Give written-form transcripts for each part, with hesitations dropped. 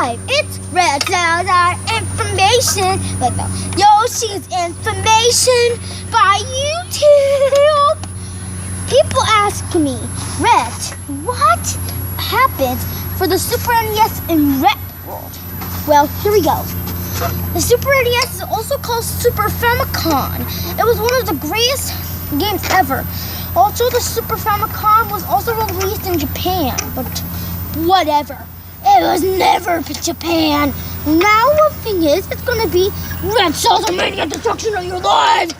Hi, it's Rhetts World, our information with the Yoshi's information by YouTube. People ask me, Rhett, what happened for the Super NES in Rhetts World? Well, here we go. The Super NES is also called Super Famicom. It was one of the greatest games ever. Also, the Super Famicom was also released in Japan, but whatever. It was never Japan. Now the thing is, it's gonna be Rhetts World Mania Destruction of Your Life.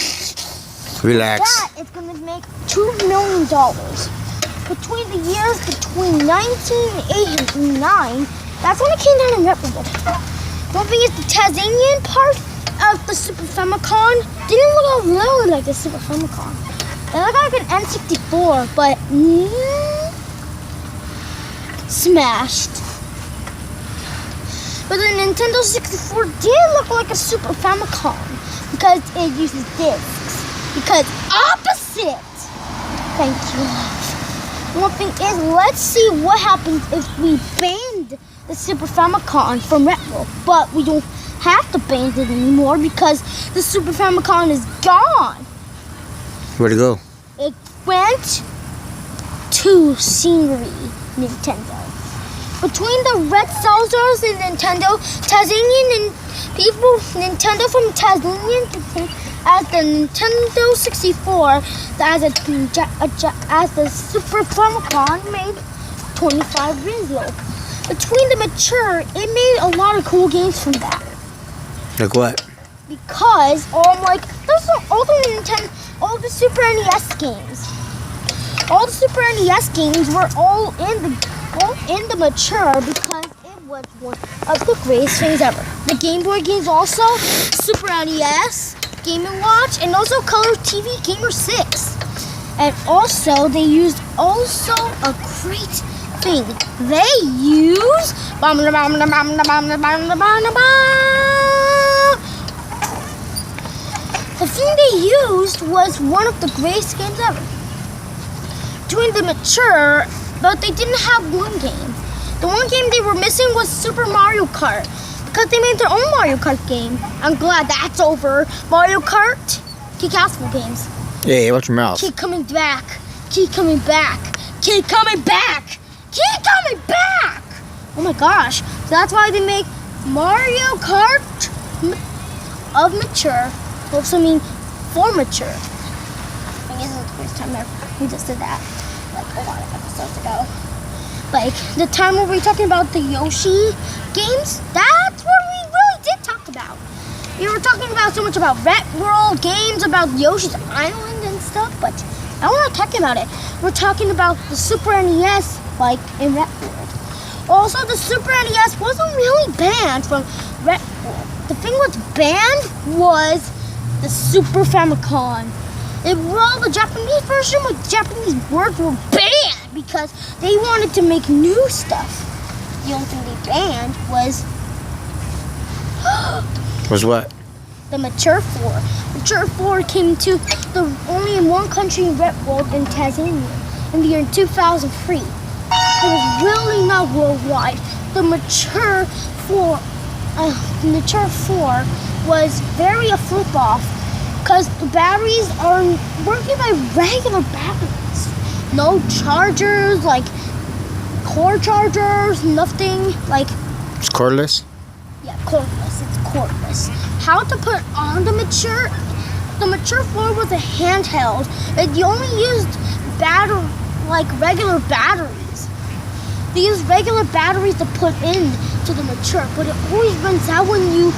Relax. That is gonna make $2 million. Between the years between 1989, that's when it came down in Rhetts World. One thing is, the Tanzanian part of the Super Famicom didn't look really like the Super Famicom. It looked like an N64, but smashed. But the Nintendo 64 did look like a Super Famicom because it uses discs. Because opposite. Thank you, love. One thing is, let's see what happens if we banned the Super Famicom from Rhetts World. But we don't have to ban it anymore because the Super Famicom is gone. Where'd it go? It went to Scenery Nintendo. Between the Rhetts World and Nintendo, Tanzanian people, Nintendo from Tanzania as the Nintendo 64, as the Super Famicom made 25 videos. Between the mature, it made a lot of cool games from that. Like what? Because there's all the Super NES games. All the Super NES games were all in the mature because it was one of the greatest things ever. The Game Boy games also, Super NES, Game & Watch, and also Color TV Gamer 6. And also, they used also a great thing. They used the thing they used was one of the greatest games ever. Doing the mature, but they didn't have one game. The one game they were missing was Super Mario Kart, because they made their own Mario Kart game. I'm glad that's over. Mario Kart, kick ass for games. Hey, watch your mouth. Keep coming back. Keep coming back. Keep coming back. Keep coming back. Oh my gosh. So that's why they make Mario Kart of mature. Also mean for mature. I guess it's the first time we just did that. Like a lot of episodes ago. Like the time where we were talking about the Yoshi games, that's what we really did talk about. We were talking about so much about Rhetts World games, about Yoshi's Island and stuff, but I don't want to talk about it. We're talking about the Super NES, like in Rhetts World. Also, the Super NES wasn't really banned from Rhetts World. The thing was banned was the Super Famicom. The Japanese version with Japanese words were banned because they wanted to make new stuff. The only thing they banned was what? The Mature 4. Mature 4 came to only in one country in Rhetts World, in Tanzania, in the year 2003. It was really not worldwide. The Mature 4, was very a flip off. Because the batteries are working by regular batteries. No chargers, like cord chargers, nothing like... It's cordless? Yeah, cordless. It's cordless. How to put on the Mature? The Mature 4 was a handheld. You only used regular batteries. They used regular batteries to put in to the Mature, but it always runs out when you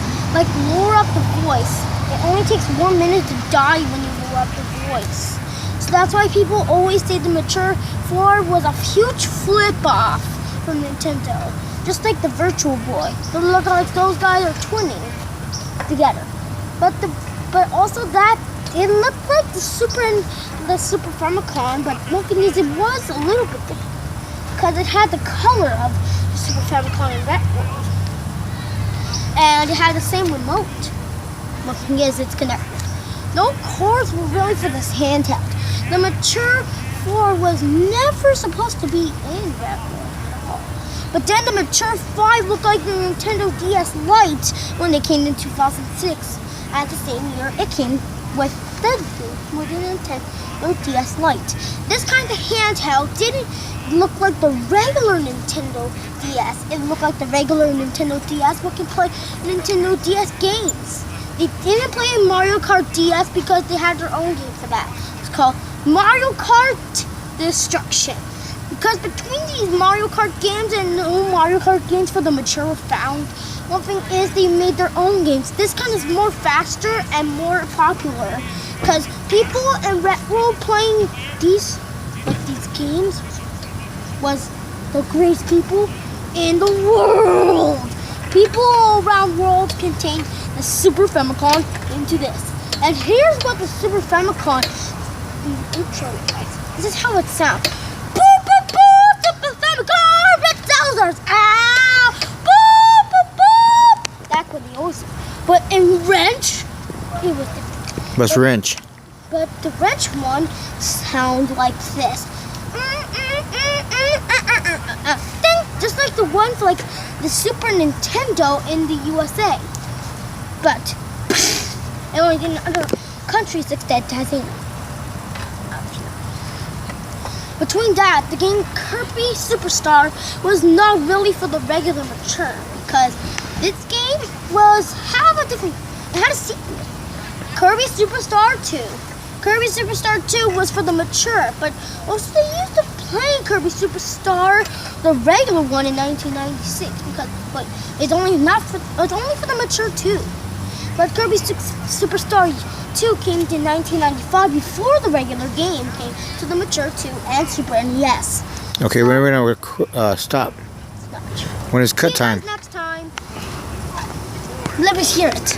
lower up the voice. It only takes 1 minute to die when you lower up the voice. So that's why people always say the Mature 4 was a huge flip-off from Nintendo. Just like the Virtual Boy. They look like those guys are twinning together. But also that, it looked like the Super Famicom, but one thing is it was a little bit different. Because it had the color of the Super Famicom in Rhetts World. And it had the same remote. One thing is, it's connected. No cords were really for this handheld. The Mature 4 was never supposed to be in Rhetts World at all. But then the mature 5 looked like the Nintendo DS Lite when they came in 2006. At the same year, it came with the Nintendo DS Lite. This kind of handheld didn't look like the regular Nintendo DS. It looked like the regular Nintendo DS, but can play Nintendo DS games. They didn't play Mario Kart DS because they had their own game for that. It's called Mario Kart Destruction. Because between these Mario Kart games and no Mario Kart games for the mature were found, one thing is they made their own games. This kind is more faster and more popular. Because people in Rhetts World playing these games was the greatest people in the world. People around the world contained the Super Famicom into this. And here's what the Super Famicom intro is. This is how it sounds. Boop, boop, boop, Super Famicom, Rhetts World, ow, boop, boop, boop. That's what they always say. But in Wrench, it was different. What's wrench? But the Wrench one sounds like this. Ding, just like the one for like the Super Nintendo in the USA. But it only in other countries except Tanzania. Between that, the game Kirby Superstar was not really for the regular mature because this game had a sequel. Kirby Superstar 2. Kirby Superstar 2 was for the mature, but also they used to play Kirby Superstar, the regular one, in 1996 but it's only for the mature too. But Kirby Superstar 2 came in 1995 before the regular game came to the mature 2 and Super NES. Okay, we're gonna stop. When is cut time? Next time. Let me hear it.